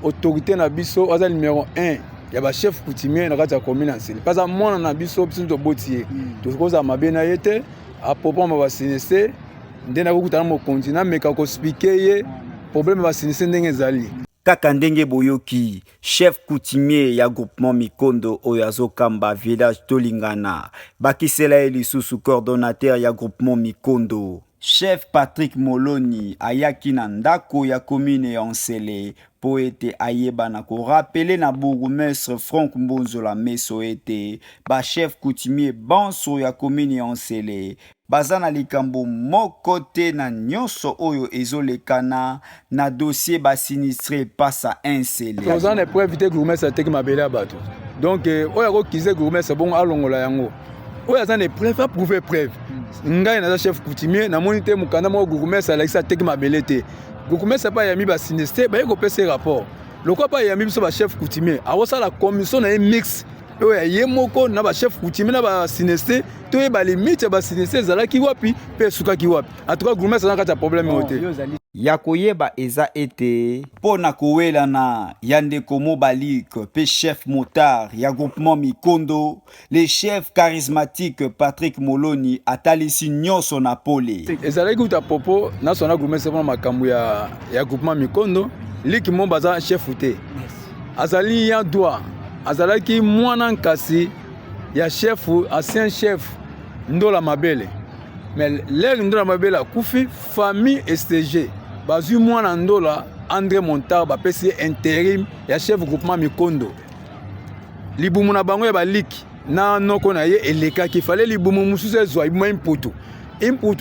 autorité na biso aza numéro 1 ya ba chef coutumier na kati ya commune Ansele parce que mwana na biso biso to botier to koza mabe na yete a propos ma ba sinese ndena ko kutana mo continent mais ka ko expliquer ye problème ba sinese ndenge ezali kaka ndenge boyoki chef coutumier ya groupement Mikondo oyo azokamba village Tolingana bakisela elisusu coordonnateur ya groupement Mikondo chef Patrick Moloni ayaki na ndako ya commune ya Ansele po ete ayeba na ko rappeler na bourgmestre Franck Mbonzola Meso ete ba chef coutumier banso ya commune ya Ansele baza na likambo moko te na nyonso oyo ezolekana na dossier ba sinistre pasa Ansele. Nous en est pour éviter bourgmestre teki mabele ya bato. Donc oyo ko kize bourgmestre bon alongola yango. Oyo azan est preuve à prouver preuve. Ngai na chef coutumier na monité mukanda mo bourgmestre Alexa teki mabele te. Bourgmestre pas yami ba sinistre ba yeko pese rapport. Lokwa pas yami biso ba chef coutumier. Awosa la commission na mix. Oyo yemoko na ba chef coutumier na ba sinistre to ye ba limite ba sinistre zalaki wapi pe sukaki wapi. En tout cas bourgmestre na kata problème ote. Ya koyeba eza ete pona kowela na yande komo balik pe chef motard ya groupement Mikondo le chef charismatique Patrick Moloni atalisi nyonso na pole ezalaki uta popo na sona groupement c'est makambo ya groupement Mikondo liki mo baza chef ute azali ya droit azalaki mwana nkasi ya chef ancien chef Ndola Mabele mais l'air Ndola Mabele kufi famille STG bazui mwana Ndola André Montard ba pesi intérim ya chef groupement Mikondo libumu na bango ya baliki na noko na ye eleka ki fallait libumu mususu ezwa ibuma imputu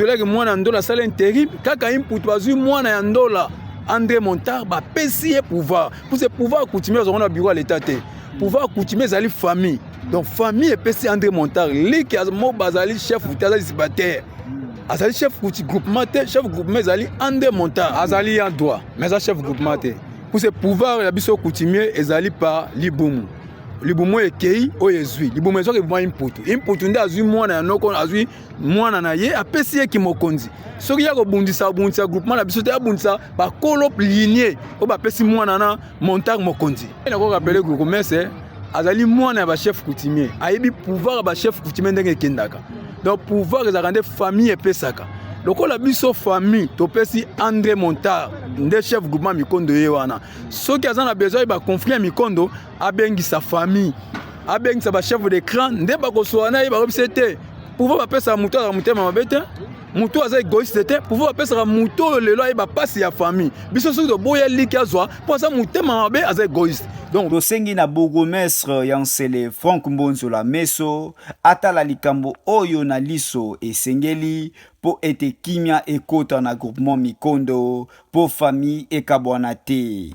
leki mwana Ndola sala intérim kaka imputu bazui mwana ya Ndola André Montard ba pesi ye pouvoir pour ce pouvoir coutumier on a bureau à l'état te pouvoir coutumier zali famille donc famille et pesi André Montard leki azmo bazali chef utaza disbater azali chef groupement te chef groupement ezali André Montard azali en droit mais za chef groupement te pour ce pouvoir ya biso coutumier ezali par libumu ekei oyo ezwi libumu ezoka ebuma imputu nde azwi mwana ya noko azwi mwana na ye apesi ye kimokonzi soki ya kobundisa groupement na biso te abundisa bakolo lignée oyo bapesi mwana na Montard mokonzi nakoka groupement azali mwana ya bachef coutumier ayebi pouvoir ya bachef coutumier ndenge ekendaka donc pouvoir ezalaka nde famille epesaka lokola biso famille topesi André Montard nde chef groupement Mikondo ye wana soki aza na besoin ba conflit ya Mikondo abengisa famille abengisa ba chef de clan nde bakosoa na ye bakobisa te pouvoir bapesa muto azala motema mabe te muto aza égoïste te pouvoir bapesaka muto oyo lelo ayeba pasi ya famille biso soki toboya liki azwa mpo aza motema mabe aza égoïste donc tosengi na bourgmestre ya Ansele Franck Mbonzola Meso atala likambo oyo na liso esengeli po ete kimia ekota na groupement Mikondo po famille ekabwana te